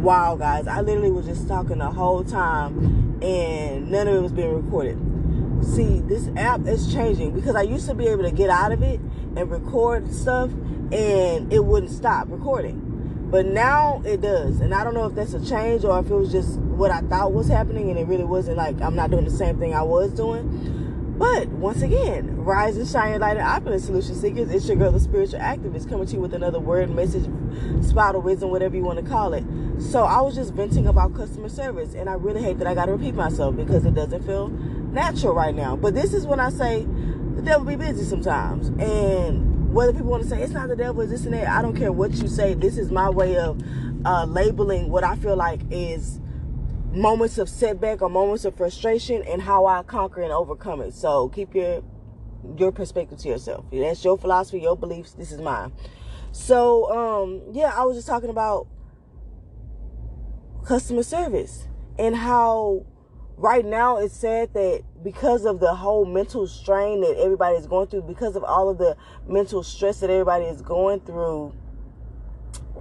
wow, guys, I literally was just talking the whole time and none of it was being recorded. See, this app is changing because I used to be able to get out of it and record stuff and it wouldn't stop recording. But now it does. And I don't know if that's a change or if it was just what I thought was happening and it really wasn't. Like, I'm not doing the same thing I was doing. But once again, rise and shine your light and opulence, solution seekers. It's your girl, the spiritual activist, coming to you with another word, message, spout of wisdom, whatever you want to call it. So I was just venting about customer service, and I really hate that I got to repeat myself because it doesn't feel natural right now. But this is when I say the devil be busy sometimes. And whether people want to say it's not the devil, it's this and that, I don't care what you say. This is my way of labeling what I feel like is moments of setback or moments of frustration and how I conquer and overcome it. So keep your perspective to yourself. That's your philosophy, your beliefs. This is mine. So yeah, I was just talking about customer service and how right now it's sad that because of the whole mental strain that everybody is going through, because of all of the mental stress that everybody is going through,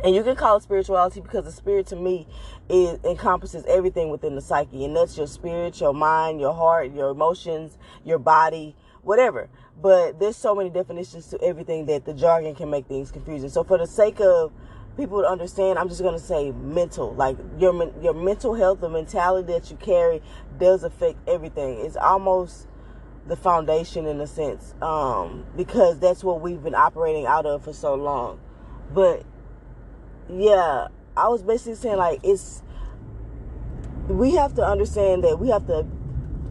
and you can call it spirituality because the spirit to me encompasses everything within the psyche, and that's your spirit, your mind, your heart, your emotions, your body, whatever. But there's so many definitions to everything that the jargon can make things confusing. So for the sake of people to understand, I'm just going to say mental. Like your mental health, the mentality that you carry does affect everything. It's almost the foundation in a sense, because that's what we've been operating out of for so long. But yeah, I was basically saying like we have to understand that we have to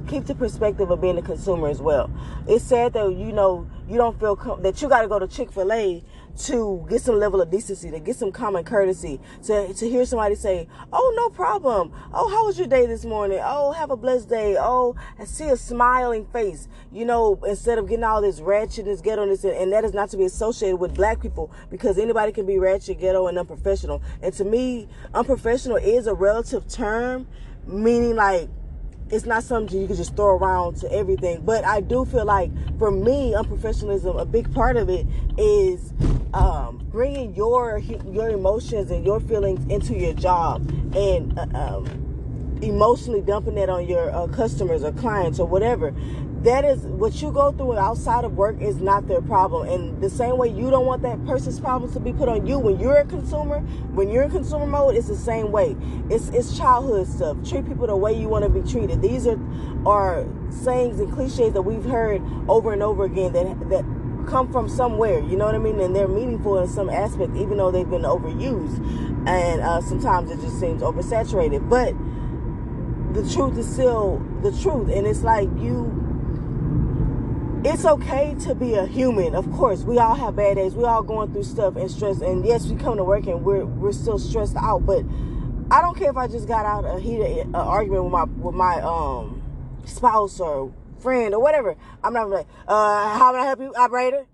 keep the perspective of being a consumer as well. It's sad that, you don't feel that you got to go to Chick-fil-A to get some level of decency, to get some common courtesy, to hear somebody say, oh, no problem. Oh, how was your day this morning? Oh, have a blessed day. Oh, I see a smiling face, instead of getting all this ratchetness, ghetto-ness, and that is not to be associated with black people, because anybody can be ratchet, ghetto, and unprofessional. And to me, unprofessional is a relative term, meaning like, it's not something you can just throw around to everything. But I do feel like, for me, unprofessionalism, a big part of it is bringing your emotions and your feelings into your job and emotionally dumping that on your customers or clients or whatever. That is what you go through outside of work is not their problem. And the same way you don't want that person's problems to be put on you when you're a consumer, when you're in consumer mode, it's the same way. It's childhood stuff. Treat people the way you want to be treated. These are sayings and cliches that we've heard over and over again that come from somewhere, you know what I mean? And they're meaningful in some aspect, even though they've been overused. And sometimes it just seems oversaturated. But the truth is still the truth. And it's like it's okay to be a human. Of course, we all have bad days. We all going through stuff and stress. And yes, we come to work and we're still stressed out. But I don't care if I just got out a heated argument with my spouse or friend or whatever. I'm not like, how can I help you, operator?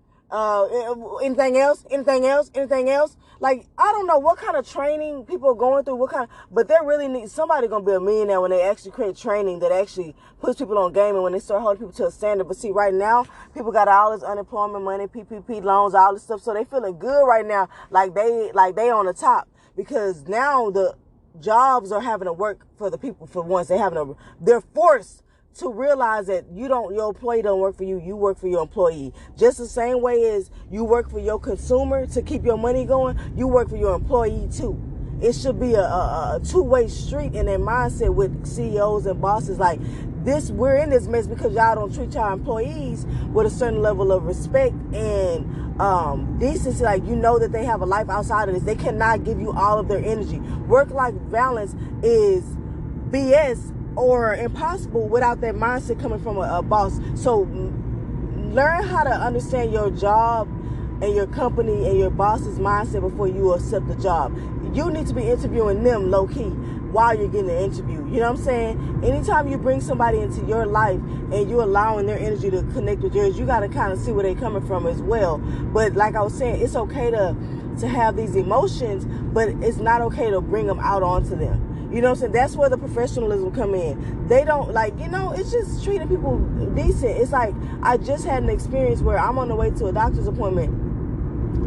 Anything else? Like, I don't know what kind of training people are going through, but there really needs somebody gonna be a millionaire when they actually create training that actually puts people on game and when they start holding people to a standard. But see, right now, people got all this unemployment money, PPP loans, all this stuff, so they feeling good right now, like they on the top, because now the jobs are having to work for the people for once. They're forced to realize that your employee don't work for you, you work for your employee. Just the same way as you work for your consumer to keep your money going, you work for your employee too. It should be a two-way street in their mindset with CEOs and bosses. Like this, we're in this mess because y'all don't treat y'all employees with a certain level of respect and decency. Like, that they have a life outside of this. They cannot give you all of their energy. Work-life balance is BS or impossible without that mindset coming from a boss. So learn how to understand your job and your company and your boss's mindset before you accept the job. You need to be interviewing them low-key while you're getting the interview. You know what I'm saying? Anytime you bring somebody into your life and you're allowing their energy to connect with yours, you got to kind of see where they're coming from as well. But like I was saying, it's okay to have these emotions, but it's not okay to bring them out onto them. You know what I'm saying? That's where the professionalism come in. They don't it's just treating people decent. It's like, I just had an experience where I'm on the way to a doctor's appointment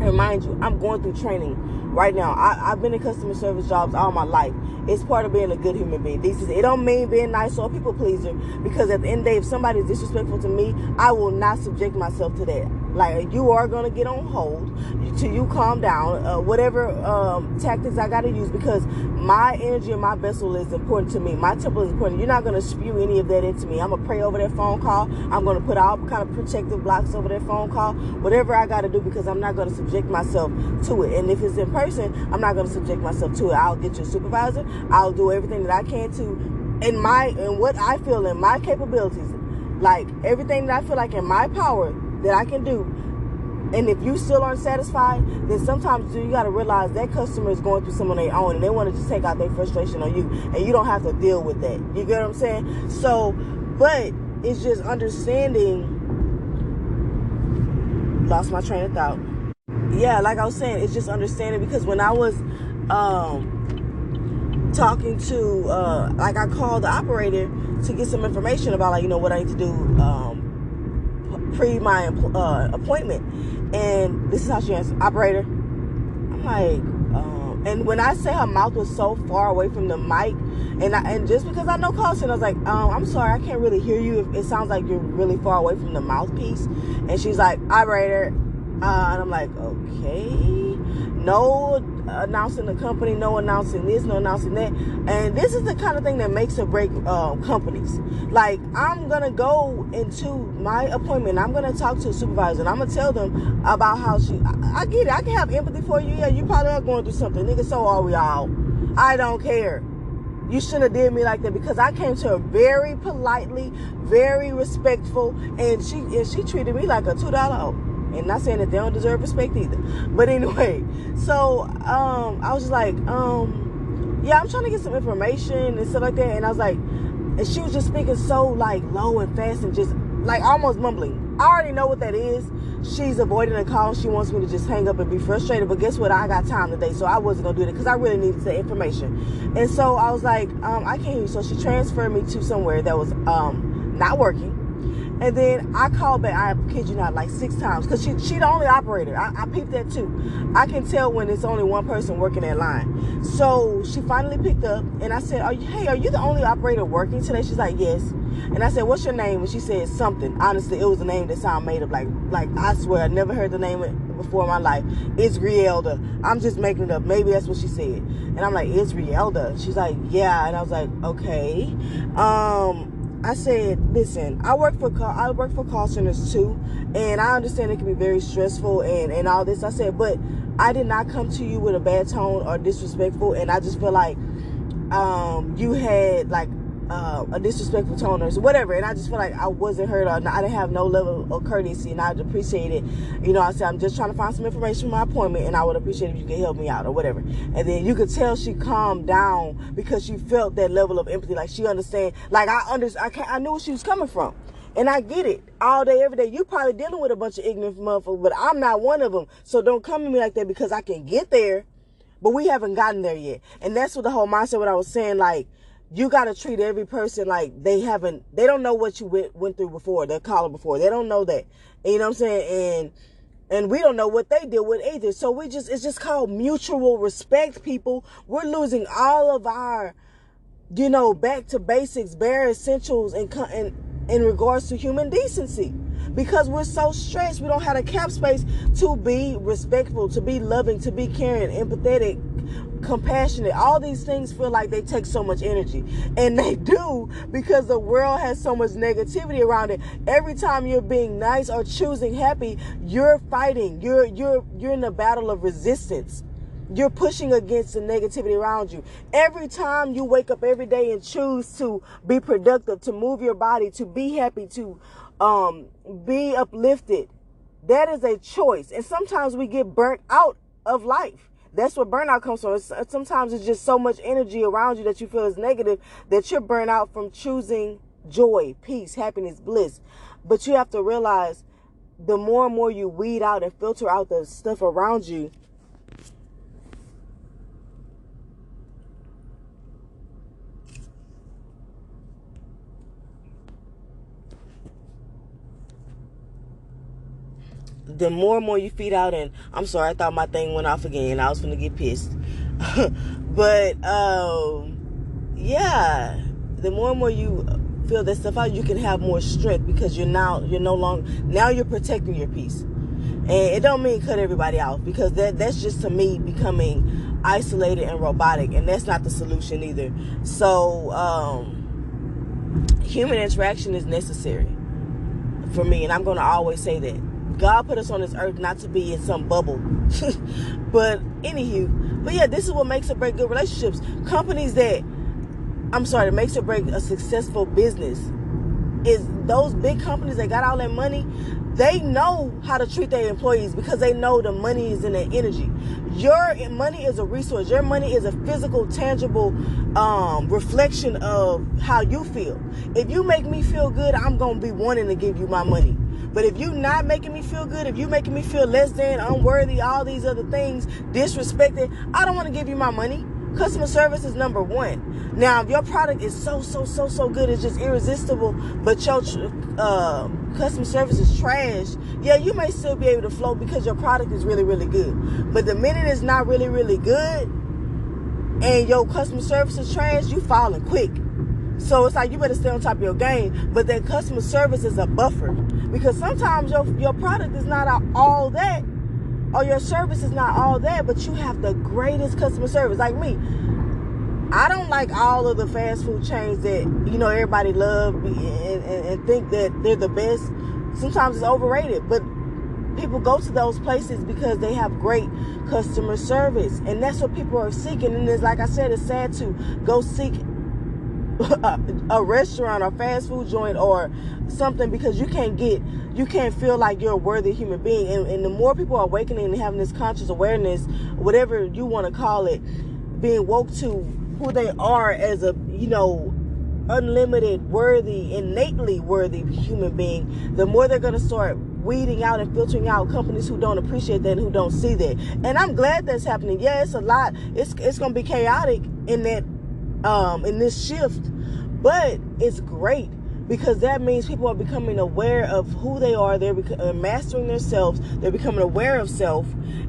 And mind you, I'm going through training right now. I've been in customer service jobs all my life. It's part of being a good human being. It don't mean being nice or a people pleaser, because at the end of the day, if somebody is disrespectful to me, I will not subject myself to that. Like, you are going to get on hold till you calm down, whatever tactics I got to use, because my energy and my vessel is important to me. My temple is important. You're not going to spew any of that into me. I'm going to pray over that phone call. I'm going to put all kind of protective blocks over that phone call, whatever I got to do, because I'm not going to subject myself to it. And if it's in person, I'm not going to subject myself to it. I'll get your supervisor. I'll do everything that I can to, in what I feel in my capabilities, like everything that I feel like in my power that I can do. And if you still aren't satisfied, then sometimes you got to realize that customer is going through some on their own, and they want to just take out their frustration on you, and you don't have to deal with that. You get what I'm saying? So, but it's just understanding. Lost my train of thought. Yeah, like I was saying, it's just understanding, because when I was talking to, like, I called the operator to get some information about, like, what I need to do pre my appointment, and this is how she answered: operator. I'm like, and when I say her mouth was so far away from the mic, and just because I know call center, I was like, I'm sorry, I can't really hear you. It sounds like you're really far away from the mouthpiece. And she's like, operator, and I'm like, okay, no announcing the company, no announcing this, no announcing that. And this is the kind of thing that makes or break companies. Like, I'm gonna go into my appointment, I'm gonna talk to a supervisor, and I'm gonna tell them about how I get it, I can have empathy for you. Yeah, you probably are going through something, nigga, so are we all. I don't care. You shouldn't have did me like that, because I came to her very politely, very respectful, and she treated me like a $2. And not saying that they don't deserve respect either. But anyway, so I was just like, yeah, I'm trying to get some information and stuff like that. And I was like, and she was just speaking so like low and fast and just like almost mumbling. I already know what that is. She's avoiding a call. She wants me to just hang up and be frustrated. But guess what? I got time today, so I wasn't going to do that, because I really needed the information. And so I was like, I can't hear you. So she transferred me to somewhere that was not working. And then I called back, I kid you not, like 6 times, because she the only operator. I peeped that too. I can tell when it's only one person working that line. So she finally picked up, and I said, are you the only operator working today? She's like, yes. And I said, what's your name? And she said something. Honestly, it was a name that sounded made up. Like I swear, I never heard the name before in my life. It's Grielda. I'm just making it up. Maybe that's what she said. And I'm like, it's Grielda. She's like, yeah. And I was like, okay. I said, listen, I work for call centers too, and I understand it can be very stressful and all this. I said, but I did not come to you with a bad tone or disrespectful, and I just feel like you had like a disrespectful tone or whatever, and I just feel like I wasn't heard, or I didn't have no level of courtesy, and I'd appreciate it. I said, I'm just trying to find some information for my appointment, and I would appreciate if you could help me out or whatever. And then you could tell she calmed down, because she felt that level of empathy, like she understand, like I knew where she was coming from. And I get it all day, every day. You probably dealing with a bunch of ignorant motherfuckers, but I'm not one of them. So don't come to me like that, because I can get there, but we haven't gotten there yet. And that's what the whole mindset, what I was saying, like, you got to treat every person like they don't know what you went through before, their caller before. They don't know that. And you know what I'm saying? And we don't know what they deal with either. So it's just called mutual respect, people. We're losing all of our, back to basics, bare essentials in regards to human decency, because we're so stressed. We don't have a cap space to be respectful, to be loving, to be caring, empathetic, compassionate. All these things feel like they take so much energy, and they do, because the world has so much negativity around it. Every time you're being nice or choosing happy, you're fighting. You're in a battle of resistance. You're pushing against the negativity around you. Every time you wake up every day and choose to be productive, to move your body, to be happy, to be uplifted, that is a choice. And sometimes we get burnt out of life. That's where burnout comes from. Sometimes it's just so much energy around you that you feel is negative, that you're burnt out from choosing joy, peace, happiness, bliss. But you have to realize, the more and more you weed out and filter out the stuff around you, the more and more you feed out, and I'm sorry, I thought my thing went off again. I was gonna get pissed. But yeah, the more and more you feel that stuff out, you can have more strength, because you're no longer, now you're protecting your peace. And it don't mean cut everybody out, because that's just, to me, becoming isolated and robotic, and that's not the solution either. So human interaction is necessary for me, and I'm going to always say that. God put us on this earth not to be in some bubble. But yeah, this is what makes or break good relationships. That makes or break a successful business is those big companies that got all that money. They know how to treat their employees, because they know the money is in their energy. Your money is a resource. Your money is a physical, tangible reflection of how you feel. If you make me feel good, I'm going to be wanting to give you my money. But if you're not making me feel good, if you're making me feel less than, unworthy, all these other things, disrespected, I don't want to give you my money. Customer service is number one. Now, if your product is so good, it's just irresistible, but your customer service is trash, yeah, you may still be able to float because your product is really, really good. But the minute it's not really, really good and your customer service is trash, you falling quick. So it's like you better stay on top of your game. But that customer service is a buffer, because sometimes your product is not all that, or your service is not all that, but you have the greatest customer service. Like me, I don't like all of the fast food chains that, everybody love and think that they're the best. Sometimes it's overrated, but people go to those places because they have great customer service, and that's what people are seeking. And it's like I said, it's sad to go seek a restaurant or fast food joint or something because you can't feel like you're a worthy human being. And the more people are awakening and having this conscious awareness, whatever you want to call it, being woke to who they are as a unlimited, worthy, innately worthy human being, the more they're going to start weeding out and filtering out companies who don't appreciate that and who don't see that. And I'm glad that's happening. Yeah, it's a lot. It's going to be chaotic in that in this shift, but it's great, because that means people are becoming aware of who they are. They're mastering themselves. They're becoming aware of self.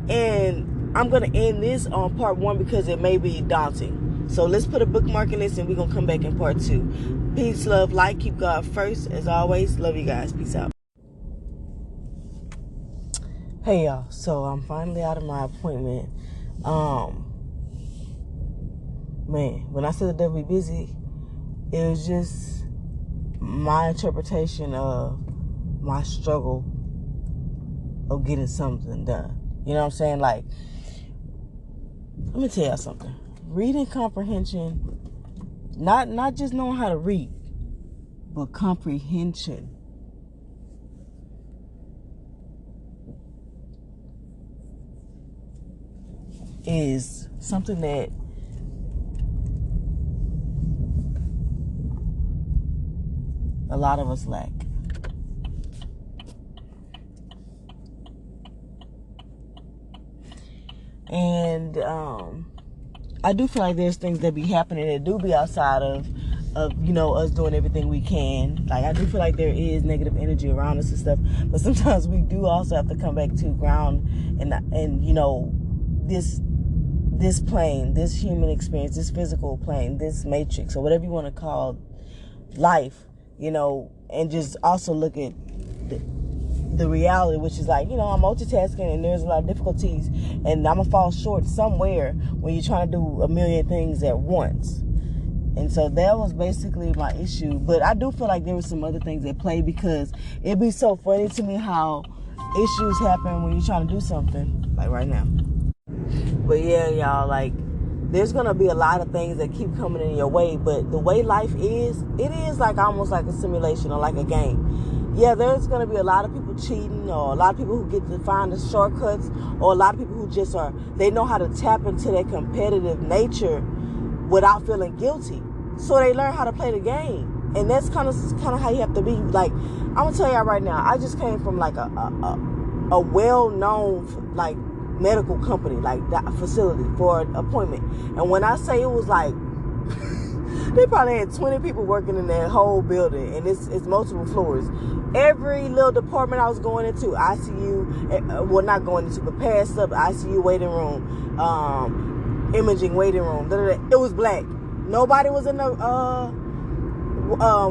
And I'm going to end this on part 1 because it may be daunting. So let's put a bookmark in this, and we're going to come back in part 2. Peace, love, light. Keep God first. As always, love you guys. Peace out. Hey, y'all. So I'm finally out of my appointment. Man, when I said the devil be busy, it was just my interpretation of my struggle of getting something done. You know what I'm saying? Like, let me tell y'all something. Reading comprehension, not just knowing how to read, but comprehension. Is something that a lot of us lack. And I do feel like there's things that be happening that do be outside of us doing everything we can. Like, I do feel like there is negative energy around us and stuff, but sometimes we do also have to come back to ground and this plane, this human experience, this physical plane, this matrix, or whatever you want to call life, and just also look at the reality, which is like, I'm multitasking and there's a lot of difficulties, and I'm gonna fall short somewhere when you're trying to do a million things at once. And so that was basically my issue. But I do feel like there were some other things at play, because it'd be so funny to me how issues happen when you're trying to do something, like right now. But yeah, y'all, like, there's gonna be a lot of things that keep coming in your way, but the way life is, it is like almost like a simulation or like a game. Yeah, there's gonna be a lot of people cheating, or a lot of people who get to find the shortcuts, or a lot of people who just they know how to tap into their competitive nature without feeling guilty. So they learn how to play the game. And that's kind of how you have to be. Like, I'm gonna tell y'all right now, I just came from like a well-known like medical company, like that facility, for an appointment. And when I say it was like they probably had 20 people working in that whole building, and it's multiple floors. Every little department I was going into, ICU, well, not going into, but past up, ICU waiting room, imaging waiting room, it was black. Nobody was in the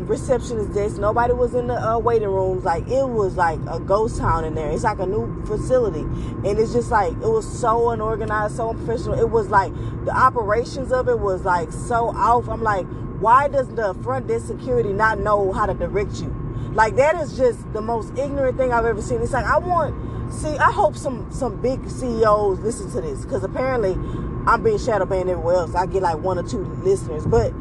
receptionist desk. Nobody was in the waiting rooms. Like, it was like a ghost town in there. It's like a new facility, and it's just like, it was so unorganized, so unprofessional. It was like, the operations of it was like so off. I'm like, why does the front desk security not know how to direct you? Like, that is just the most ignorant thing I've ever seen. It's like, I hope some big CEOs listen to this, because apparently I'm being shadow banned everywhere else. I get like 1 or 2 listeners, but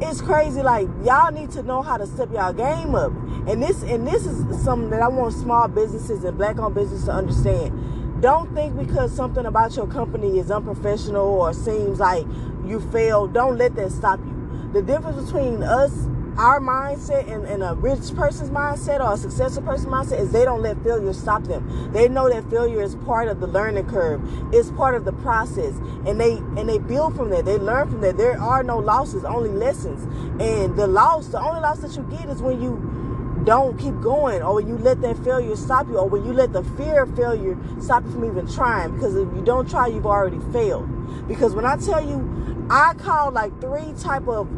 it's crazy. Like, y'all need to know how to step y'all game up. And this is something that I want small businesses and black-owned businesses to understand. Don't think because something about your company is unprofessional or seems like you failed, don't let that stop you. The difference between us, our mindset, and a rich person's mindset or a successful person's mindset is they don't let failure stop them. They know that failure is part of the learning curve. It's part of the process. And they build from that. They learn from that. There are no losses, only lessons. And the only loss that you get is when you don't keep going, or when you let that failure stop you, or when you let the fear of failure stop you from even trying. Because if you don't try, you've already failed. Because when I tell you, I called like 3 type of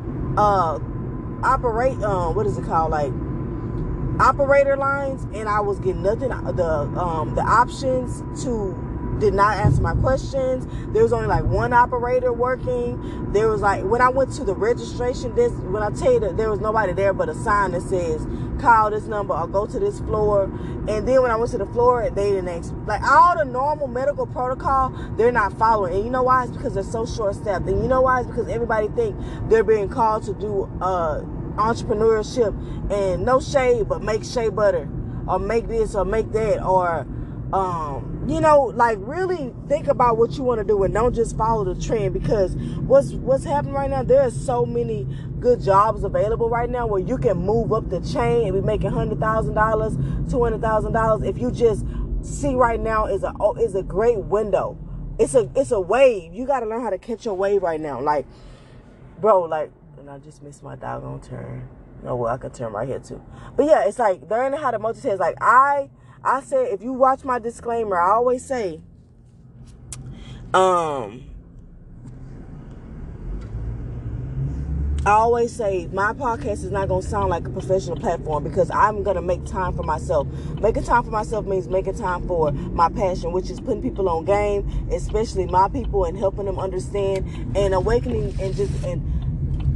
operator lines, and I was getting nothing. The options did not answer my questions. There was only like 1 operator working. There was like, when I went to the registration desk, when I tell you that there was nobody there but a sign that says call this number or go to this floor. And then when I went to the floor, they didn't ask, like, all the normal medical protocol, they're not following. And you know why? It's because they're so short-staffed. And you know why? It's because everybody think they're being called to do entrepreneurship, and no shade, but make shea butter, or make this or make that, or like, really think about what you want to do and don't just follow the trend. Because what's happening right now, there are so many good jobs available right now where you can move up the chain and be making $100,000, $200,000 if you just see right now is a great window. It's a wave. You got to learn how to catch your wave right now. Like, bro, like, and I just missed my doggone turn. Oh, well, I could turn right here too. But yeah, it's like learning how to multitask. Like, I say, if you watch my disclaimer, I always say, my podcast is not going to sound like a professional platform, because I'm going to make time for myself. Making time for myself means making time for my passion, which is putting people on game, especially my people, and helping them understand and awakening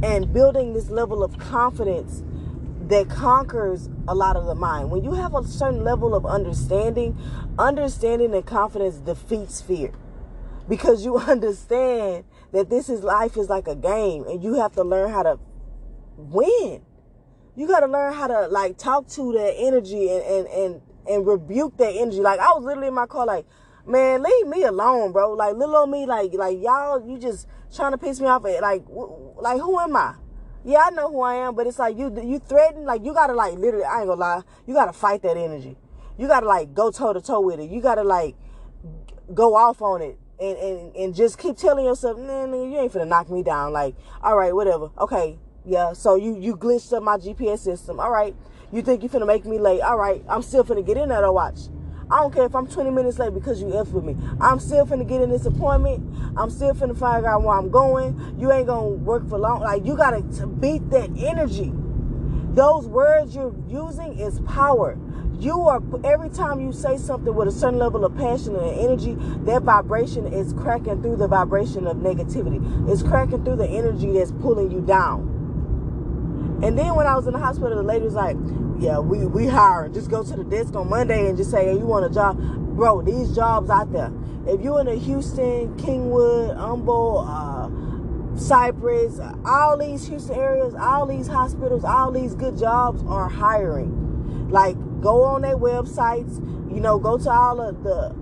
and building this level of confidence that conquers a lot of the mind. When you have a certain level of understanding and confidence defeats fear. Because you understand that life is like a game, and you have to learn how to win. You got to learn how to, like, talk to that energy and rebuke that energy. Like, I was literally in my car like, man, leave me alone, bro. Like, little old me, like y'all, you just trying to piss me off. Like, who am I? Yeah, I know who I am, but it's like you threaten. Like, you got to, like, literally, I ain't gonna lie, you got to fight that energy. You got to, like, go toe to toe with it. You got to, like, go off on it. And just keep telling yourself, nah, nigga, you ain't finna knock me down. Like, all right, whatever. Okay, yeah, so you glitched up my GPS system. All right, you think you finna make me late. All right, I'm still finna get in there to watch. I don't care if I'm 20 minutes late because you F with me. I'm still finna get in this appointment. I'm still finna figure out where I'm going. You ain't gonna work for long. Like, you gotta beat that energy. Those words you're using is power. Every time you say something with a certain level of passion and energy, that vibration is cracking through the vibration of negativity. It's cracking through the energy that's pulling you down. And then when I was in the hospital, the lady was like, yeah, we hiring. Just go to the desk on Monday and just say, hey, you want a job? Bro, these jobs out there. If you're in the Houston, Kingwood, Humble, Cypress, all these Houston areas, all these hospitals, all these good jobs are hiring. Like, go on their websites, go to all of the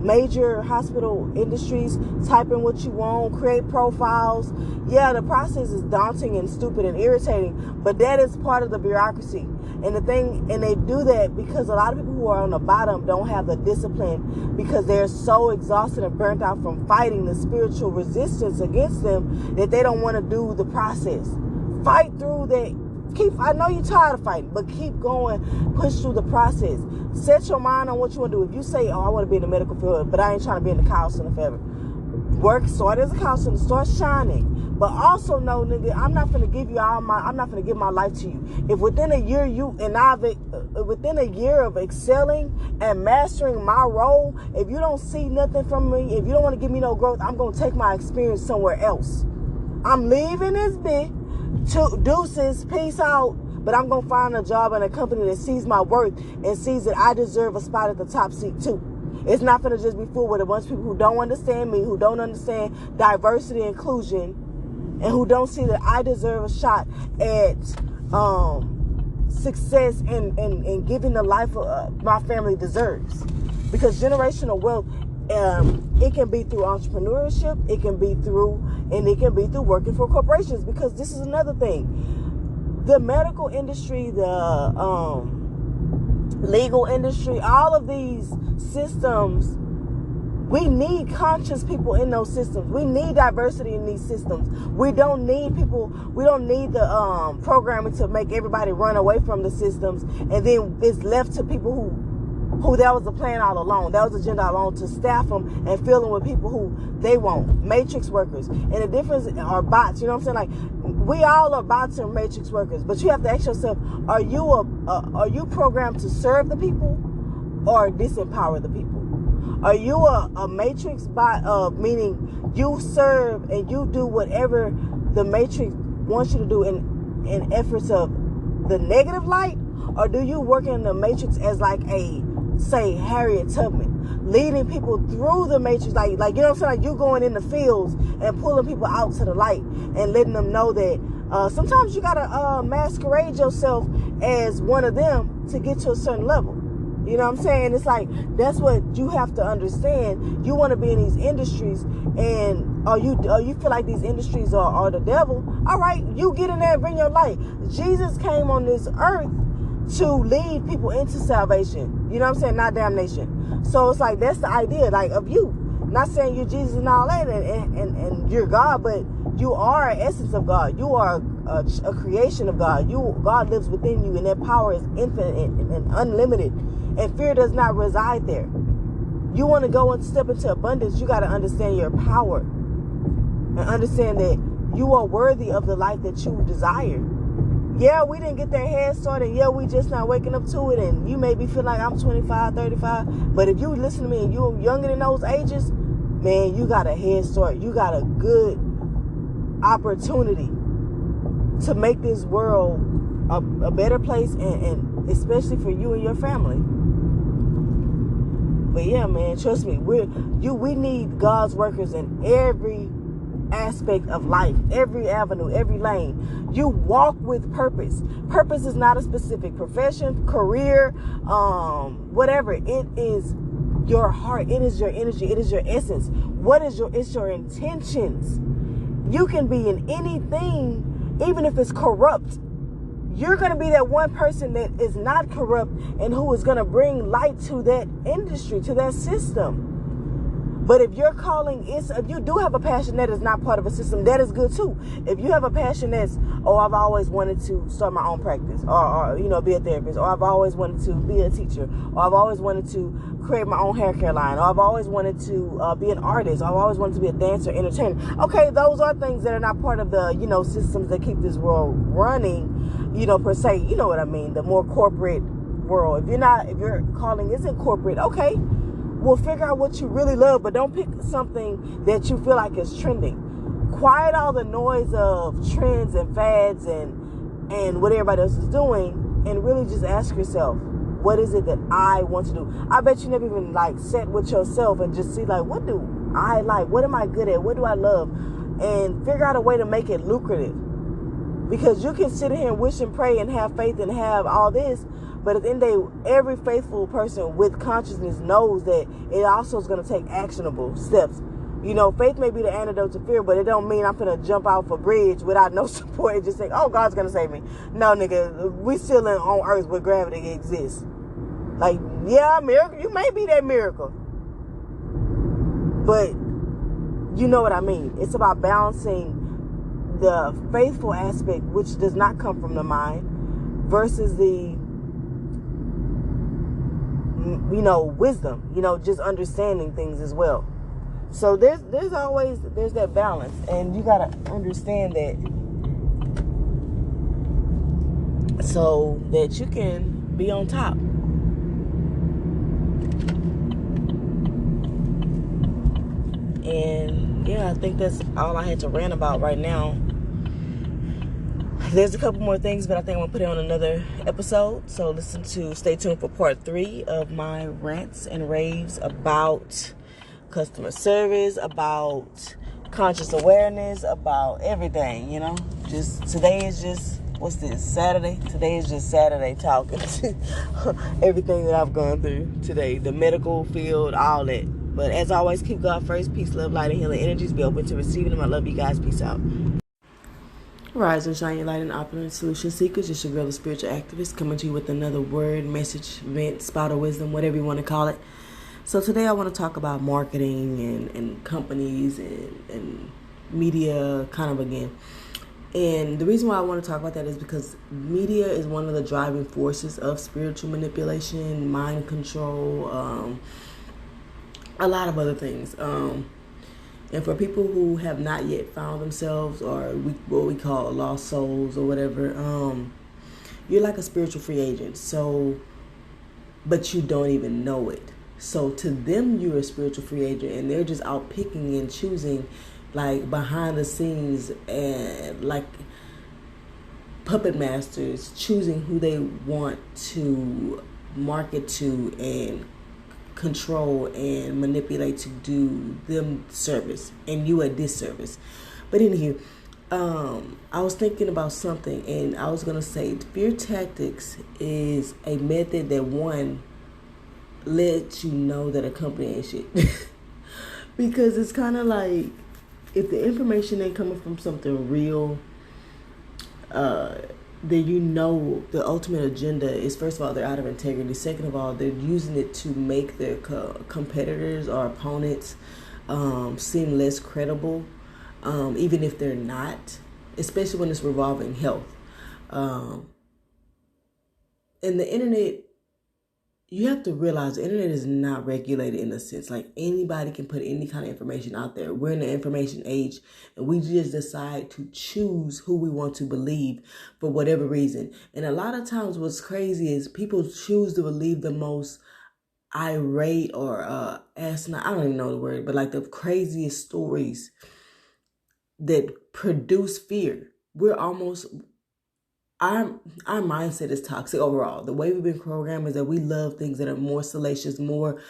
major hospital industries, type in what you want, create profiles. Yeah, the process is daunting and stupid and irritating, but that is part of the bureaucracy. And they do that because a lot of people who are on the bottom don't have the discipline, because they're so exhausted and burnt out from fighting the spiritual resistance against them that they don't want to do the process. Fight through I know you're tired of fighting, but keep going. Push through the process. Set your mind on what you want to do. If you say, oh, I want to be in the medical field, but I ain't trying to be in the cow center forever. Start as a cow center, start shining. But also know, nigga, I'm not gonna give my life to you. If within a year within a year of excelling and mastering my role, if you don't see nothing from me, if you don't want to give me no growth, I'm gonna take my experience somewhere else. I'm leaving this bit. Deuces, peace out. But I'm gonna find a job in a company that sees my worth and sees that I deserve a spot at the top seat too. It's not gonna just be full with a bunch of people who don't understand me, who don't understand diversity and inclusion, and who don't see that I deserve a shot at success and giving the life my family deserves. Because generational wealth, it can be through entrepreneurship, it can be through working for corporations. Because this is another thing. The medical industry, the legal industry, all of these systems, we need conscious people in those systems. We need diversity in these systems. We don't need the programming to make everybody run away from the systems, and then it's left to people who that was the plan all along. That was the agenda all along, to staff them and fill them with people who they want. Matrix workers. And the difference are bots. You know what I'm saying? Like, we all are bots and matrix workers. But you have to ask yourself, are you programmed to serve the people or disempower the people? Are you a matrix bot, meaning you serve and you do whatever the matrix wants you to do in efforts of the negative light? Or do you work in the matrix as like say Harriet Tubman, leading people through the matrix, like you know what I'm saying? Like, you going in the fields and pulling people out to the light and letting them know that sometimes you gotta masquerade yourself as one of them to get to a certain level. You know what I'm saying? It's like, that's what you have to understand. You want to be in these industries, and you feel like these industries are the devil. All right, you get in there and bring your light. Jesus came on this earth to lead people into salvation. You know what I'm saying? Not damnation. So it's like, that's the idea, like, of you. Not saying you're Jesus and all that, and you're God, but you are an essence of God. You are a creation of God. God lives within you, and that power is infinite and unlimited. And fear does not reside there. You want to go and step into abundance, you got to understand your power. And understand that you are worthy of the life that you desire. Yeah, we didn't get that head start, and yeah, we just not waking up to it, and you may be feeling like I'm 25, 35, but if you listen to me and you're younger than those ages, man, you got a head start. You got a good opportunity to make this world a better place, and especially for you and your family. But yeah, man, trust me, we need God's workers in every aspect of life, every avenue, every lane. You walk with purpose. Purpose is not a specific profession, career, whatever. It is your heart. It is your energy. It is your essence. It's your intentions. You can be in anything, even if it's corrupt. You're going to be that one person that is not corrupt and who is going to bring light to that industry, to that system. But if your calling is, if you do have a passion that is not part of a system, that is good too. If you have a passion that's, I've always wanted to start my own practice, or be a therapist, or I've always wanted to be a teacher, or I've always wanted to create my own hair care line, or I've always wanted to be an artist, or I've always wanted to be a dancer, entertainer. Okay, those are things that are not part of the, systems that keep this world running, per se. You know what I mean? The more corporate world. If your calling isn't corporate, okay, well, figure out what you really love, but don't pick something that you feel like is trending. Quiet all the noise of trends and fads and what everybody else is doing, and really just ask yourself, what is it that I want to do? I bet you never even sit with yourself and just see what do I like? What am I good at? What do I love? And figure out a way to make it lucrative. Because you can sit here and wish and pray and have faith and have all this, but at the end of the day, every faithful person with consciousness knows that it also is going to take actionable steps. Faith may be the antidote to fear, but it don't mean I'm going to jump off a bridge without no support and just think, oh, God's going to save me. No, nigga, we still on earth where gravity exists. Yeah, miracle. You may be that miracle. But you know what I mean. It's about balancing the faithful aspect, which does not come from the mind, versus the wisdom, just understanding things as well. So there's always that balance, and you gotta understand that so that you can be on top. And yeah, I think that's all I had to rant about right now. There's a couple more things, but I think I'm gonna put it on another episode. So stay tuned for part 3 of my rants and raves about customer service, about conscious awareness, about everything, Just today is just, what's this, Saturday? Today is just Saturday talking. Everything that I've gone through today, the medical field, all that. But as always, keep God first. Peace, love, light, and healing energies. Be open to receiving them. I love you guys. Peace out. Rise and shine your light and opulent solution seekers. Just your real spiritual activist coming to you with another word, message, vent, spout of wisdom, whatever you want to call it. So today I want to talk about marketing and companies and media kind of again. And the reason why I want to talk about that is because media is one of the driving forces of spiritual manipulation, mind control, a lot of other things. And for people who have not yet found themselves, or what we call lost souls or whatever, you're like a spiritual free agent. So, but you don't even know it. So to them, you're a spiritual free agent, and they're just out picking and choosing, like behind the scenes, and like puppet masters, choosing who they want to market to and control and manipulate to do them service and you a disservice. But anywho, I was thinking about something, and I was gonna say fear tactics is a method that one lets you know that a company ain't shit. Because it's kind of like, if the information ain't coming from something real, then the ultimate agenda is, first of all, they're out of integrity. Second of all, they're using it to make their competitors or opponents seem less credible, even if they're not, especially when it's revolving health. And the internet, you have to realize the internet is not regulated in a sense. Like, anybody can put any kind of information out there. We're in the information age, and we just decide to choose who we want to believe for whatever reason. And a lot of times what's crazy is people choose to believe the most irate or asinine, I don't even know the word, but like the craziest stories that produce fear. Our mindset is toxic overall. The way we've been programmed is that we love things that are more salacious, more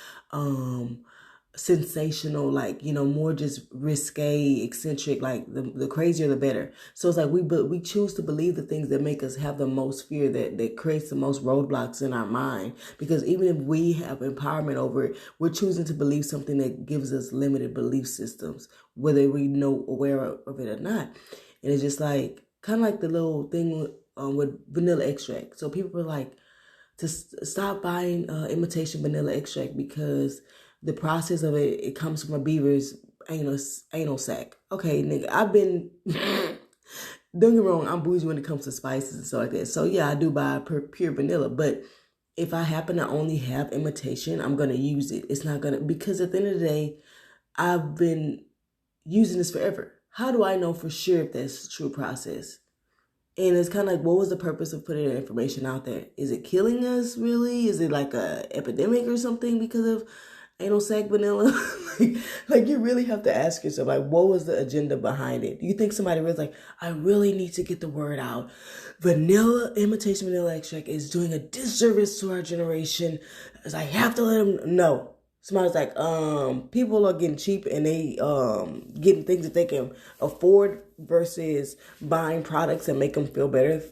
sensational, like, more just risque, eccentric, like the crazier the better. So it's like we choose to believe the things that make us have the most fear, that creates the most roadblocks in our mind. Because even if we have empowerment over it, we're choosing to believe something that gives us limited belief systems, whether we know aware of it or not. And it's just like, kind of like the little thing with vanilla extract. So people are like, to stop buying imitation vanilla extract because the process of it comes from a beaver's anal sac. Okay, nigga, I've been, don't get me wrong, I'm bougie when it comes to spices and stuff like that. So yeah, I do buy pure vanilla, but if I happen to only have imitation, I'm going to use it. It's not going to, because at the end of the day, I've been using this forever. How do I know for sure if that's the true process? And it's kind of like, what was the purpose of putting the information out there? Is it killing us, really? Is it like a epidemic or something because of anal sac vanilla? like you really have to ask yourself, like, what was the agenda behind it? Do you think somebody was like, I really need to get the word out. Imitation vanilla extract is doing a disservice to our generation. As I have to let them know. Somebody's like, people are getting cheap and they getting things that they can afford versus buying products that make them feel better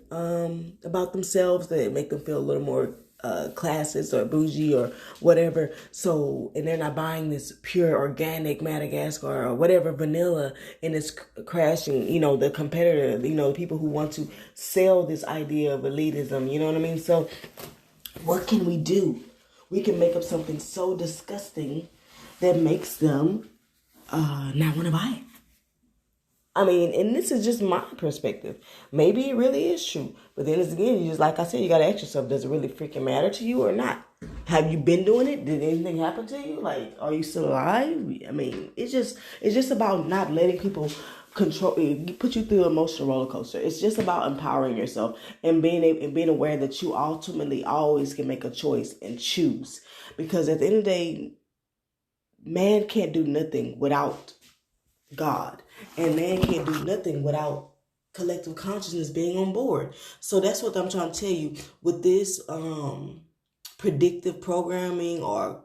about themselves, that make them feel a little more classist or bougie or whatever. So, and they're not buying this pure organic Madagascar or whatever vanilla, and it's crashing, the competitor, the people who want to sell this idea of elitism, you know what I mean? So what can we do? We can make up something so disgusting that makes them not want to buy it. I mean, and this is just my perspective. Maybe it really is true. But then again, you just, like I said, you got to ask yourself, does it really freaking matter to you or not? Have you been doing it? Did anything happen to you? Like, are you still alive? I mean, it's just about not letting people control, put you through an emotional roller coaster. It's just about empowering yourself and being aware that you ultimately always can make a choice and choose. Because at the end of the day, man can't do nothing without God, and man can't do nothing without collective consciousness being on board. So that's what I'm trying to tell you with this predictive programming or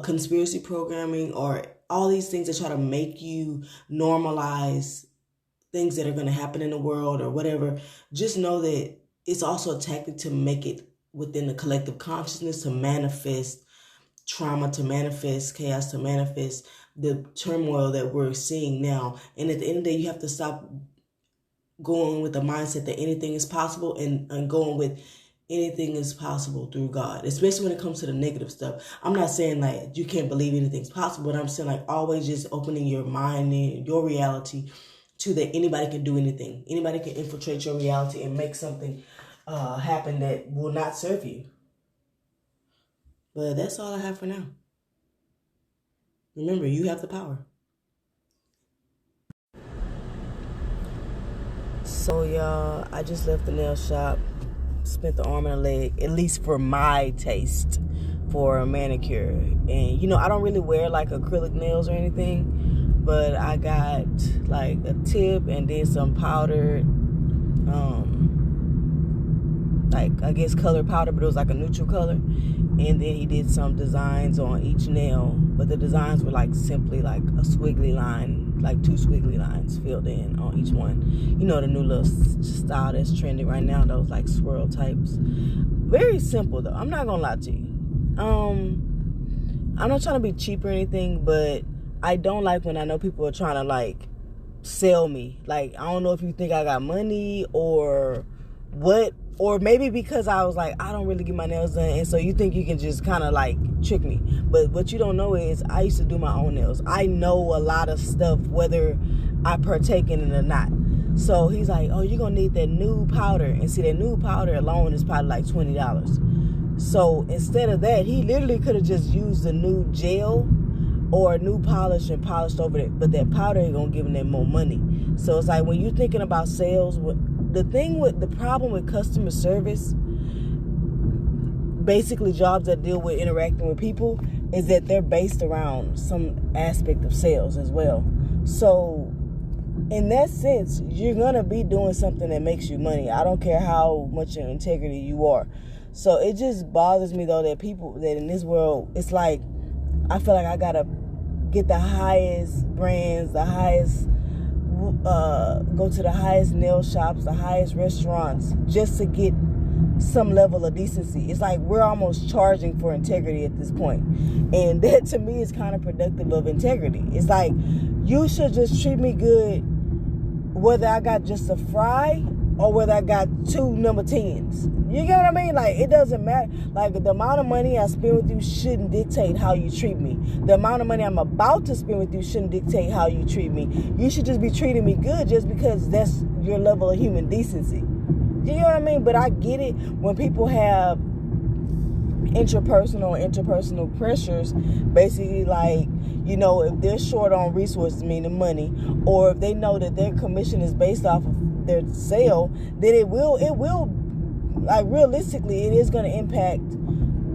conspiracy programming or all these things that try to make you normalize things that are going to happen in the world or whatever. Just know that it's also a tactic to make it within the collective consciousness to manifest trauma, to manifest chaos, to manifest the turmoil that we're seeing now. And at the end of the day, you have to stop going with the mindset that anything is possible and going with anything is possible through God, especially when it comes to the negative stuff. I'm not saying like you can't believe anything's possible, but I'm saying like always just opening your mind and your reality to that anybody can do anything. Anybody can infiltrate your reality and make something happen that will not serve you. But that's all I have for now. Remember, you have the power. So, y'all, I just left the nail shop, spent the arm and a leg, at least for my taste, for a manicure. And, you know, I don't really wear, like, acrylic nails or anything, but I got, like, a tip and then some powdered, like, I guess colored powder, but it was like a neutral color. And then he did some designs on each nail, but the designs were like simply like a squiggly line, like 2 squiggly lines filled in on each one. You know, the new little style that's trending right now, those like swirl types. Very simple though, I'm not gonna lie to you. I'm not trying to be cheap or anything, but I don't like when I know people are trying to like sell me. Like, I don't know if you think I got money or what, or maybe because I was like, I don't really get my nails done, and so you think you can just kind of like trick me. But what you don't know is I used to do my own nails. I know a lot of stuff, whether I partake in it or not. So he's like, oh, you're gonna need that new powder, and see, that new powder alone is probably like $20. So instead of that, he literally could have just used a new gel or a new polish and polished over it, but that powder ain't gonna give him that more money. So it's like when you're thinking about sales, the problem with customer service, basically jobs that deal with interacting with people, is that they're based around some aspect of sales as well. So in that sense, you're gonna be doing something that makes you money. I don't care how much in integrity you are. So it just bothers me though that people, that in this world, it's like I feel like I gotta get the highest brands, the highest, go to the highest nail shops, the highest restaurants, just to get some level of decency. It's like we're almost charging for integrity at this point. And that to me is counterproductive of integrity. It's like you should just treat me good whether I got just a fry or whether I got 2 number 10s. You get what I mean? Like, it doesn't matter. Like, the amount of money I spend with you shouldn't dictate how you treat me. The amount of money I'm about to spend with you shouldn't dictate how you treat me. You should just be treating me good just because that's your level of human decency. You know what I mean? But I get it when people have interpersonal pressures, basically, like, you know, if they're short on resources, meaning money, or if they know that their commission is based off of their sale, then it will like, realistically, it is going to impact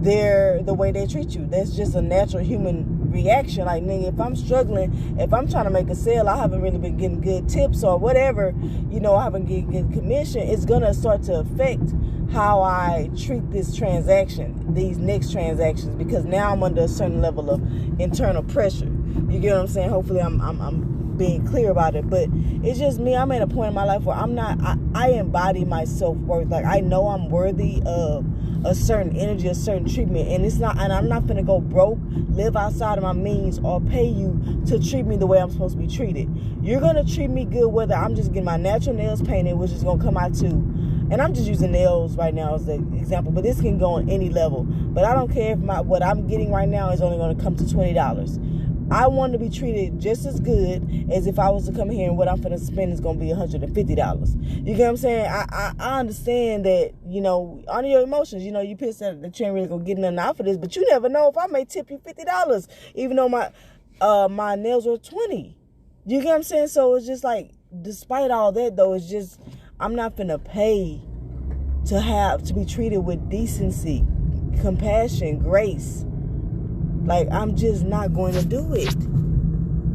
the way they treat you. That's just a natural human reaction. Like, nigga, if I'm struggling, if I'm trying to make a sale, I haven't really been getting good tips or whatever, you know, I haven't getting good commission, it's going to start to affect how I treat this transaction, these next transactions, because now I'm under a certain level of internal pressure. You get what I'm saying? Hopefully I'm being clear about it, but it's just me. I'm at a point in my life where I embody my self-worth. Like, I know I'm worthy of a certain energy, a certain treatment, and I'm not gonna go broke, live outside of my means, or pay you to treat me the way I'm supposed to be treated. You're gonna treat me good whether I'm just getting my natural nails painted, which is gonna come out too. And I'm just using nails right now as an example, but this can go on any level. But I don't care if what I'm getting right now is only going to come to $20. I want to be treated just as good as if I was to come here and what I'm going to spend is going to be $150. You get what I'm saying? I understand that, honor your emotions. You pissed that you ain't really going to get nothing out for this, but you never know if I may tip you $50, even though my nails were $20. You get what I'm saying? So it's just like, despite all that, though, it's just, I'm not finna pay to be treated with decency, compassion, grace. Like, I'm just not going to do it.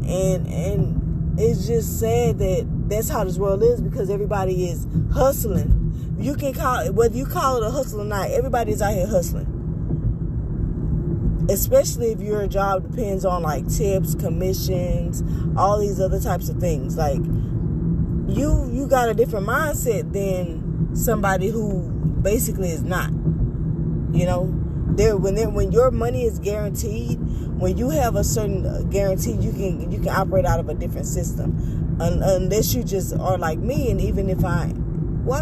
And it's just sad that that's how this world is, because everybody is hustling. You can call it, whether you call it a hustle or not, everybody's out here hustling. Especially if your job depends on like tips, commissions, all these other types of things. Like, you got a different mindset than somebody who basically is not. When your money is guaranteed, when you have a certain guarantee, you can operate out of a different system, unless you just are like me. And even if I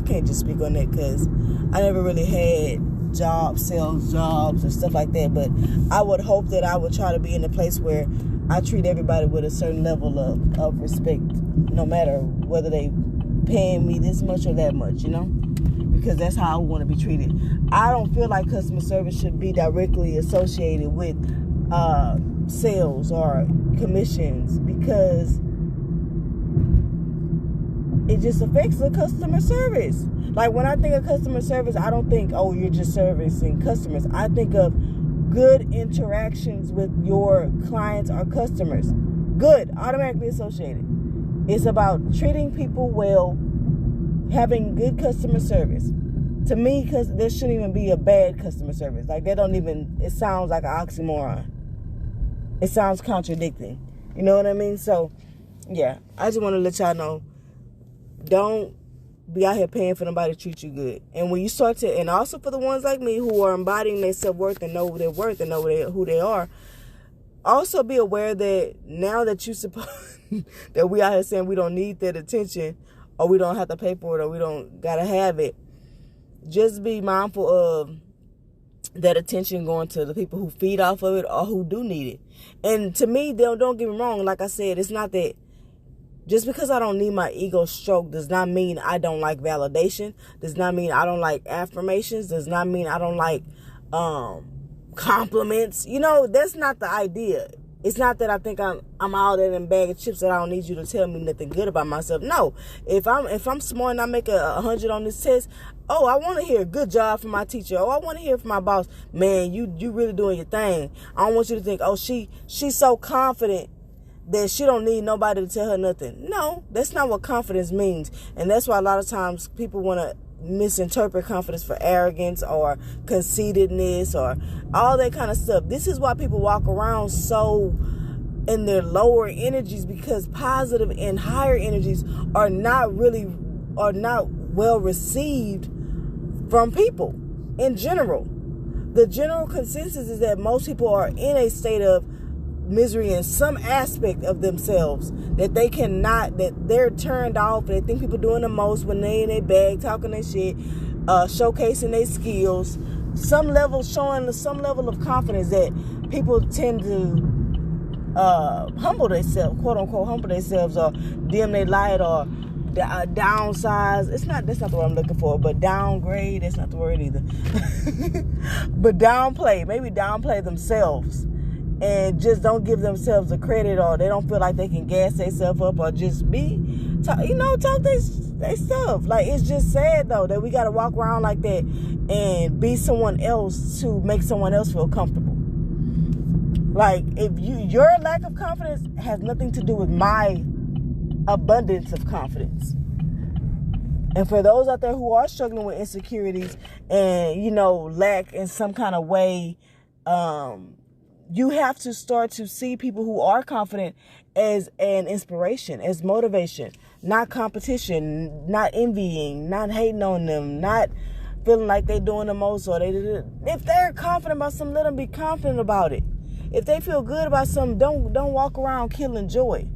can't just speak on that because I never really had sales jobs and stuff like that. But I would hope that I would try to be in a place where I treat everybody with a certain level of respect, no matter whether they paying me this much or that much, because that's how I want to be treated. I don't feel like customer service should be directly associated with sales or commissions, because it just affects the customer service. Like, when I think of customer service, I don't think, oh, you're just servicing customers. I think of good interactions with your clients or customers. Good, automatically associated. It's about treating people well, having good customer service. To me, because there shouldn't even be a bad customer service. Like, it sounds like an oxymoron. It sounds contradicting. You know what I mean? So, yeah, I just want to let y'all know, don't be out here paying for nobody to treat you good. And when you start to, and also for the ones like me who are embodying their self-worth and know their worth and know who they are, also be aware that now that you suppose that we out here saying we don't need that attention, or we don't have to pay for it, or we don't gotta have it, just be mindful of that attention going to the people who feed off of it or who do need it. And to me, don't get me wrong, like I said, it's not that just because I don't need my ego stroked does not mean I don't like validation, does not mean I don't like affirmations, does not mean I don't like compliments. That's not the idea. It's not that I think I'm all that in a bag of chips that I don't need you to tell me nothing good about myself. No, if I'm smart and I make 100 on this test, oh, I want to hear good job from my teacher. Oh, I want to hear from my boss. Man, you really doing your thing. I don't want you to think, oh, she's so confident that she don't need nobody to tell her nothing. No, that's not what confidence means. And that's why a lot of times people want to misinterpret confidence for arrogance or conceitedness or all that kind of stuff. This is why people walk around so in their lower energies, because positive and higher energies are not well received from people in general. The general consensus is that most people are in a state of misery in some aspect of themselves, that they're turned off, and they think people doing the most when they in their bag talking their shit, showcasing their skills, showing some level of confidence that people tend to humble themselves, quote unquote humble themselves, or dim their light, or downsize. That's not the word I'm looking for, but downgrade, that's not the word either. But downplay themselves, and just don't give themselves the credit, or they don't feel like they can gas themselves up, or just talk their stuff. Like, it's just sad though that we got to walk around like that and be someone else to make someone else feel comfortable. Like, if your lack of confidence has nothing to do with my abundance of confidence. And for those out there who are struggling with insecurities and lack in some kind of way, you have to start to see people who are confident as an inspiration, as motivation, not competition, not envying, not hating on them, not feeling like they're doing the most, or if they're confident about something, let them be confident about it. If they feel good about something, don't walk around killing joy.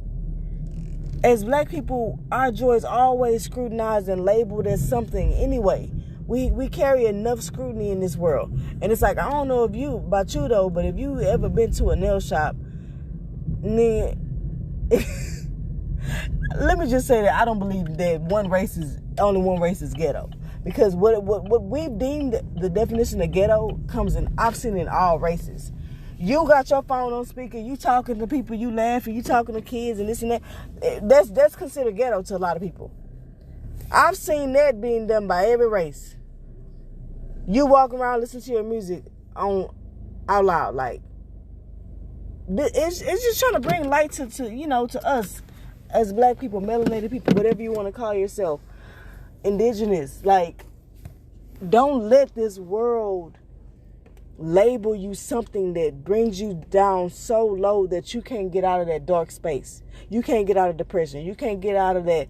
As black people, our joy is always scrutinized and labeled as something anyway. We carry enough scrutiny in this world. And it's like, I don't know about you though, but if you ever been to a nail shop, then let me just say that I don't believe that only one race is ghetto. Because what we've deemed the definition of ghetto I've seen in all races. You got your phone on speaker, you talking to people, you laughing, you talking to kids and this and that. That's considered ghetto to a lot of people. I've seen that being done by every race. You walk around, listen to your music out loud, like it's just trying to bring light to us as black people, melanated people, whatever you want to call yourself, indigenous. Like, don't let this world label you something that brings you down so low that you can't get out of that dark space. You can't get out of depression. You can't get out of that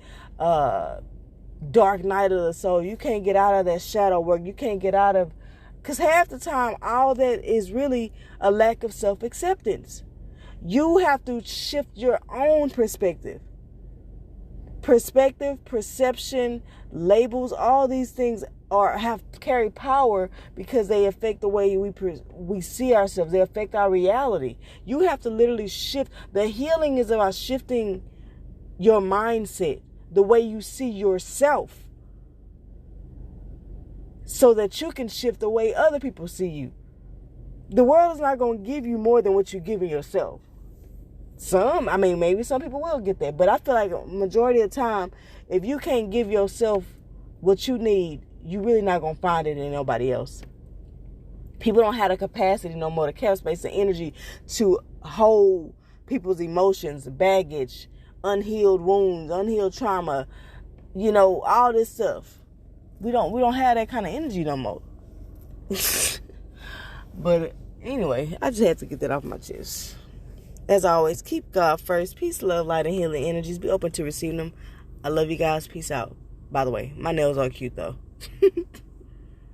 dark night of the soul. You can't get out of that shadow work. You can't get out of... Because half the time, all that is really a lack of self-acceptance. You have to shift your own perspective. Perspective, perception, labels, all these things carry power because they affect the way we see ourselves. They affect our reality. You have to literally shift. The healing is about shifting your mindset, the way you see yourself, so that you can shift the way other people see you. The world is not going to give you more than what you're giving yourself. Maybe some people will get that, but I feel like majority of the time, if you can't give yourself what you need, you're really not going to find it in nobody else. People don't have the capacity no more, the cap space, the energy to hold people's emotions, baggage, unhealed wounds, unhealed trauma, all this stuff. We don't have that kind of energy no more. But anyway, I just had to get that off my chest. As always, keep God first. Peace, love, light, and healing energies. Be open to receiving them. I love you guys. Peace out. By the way, my nails are cute though.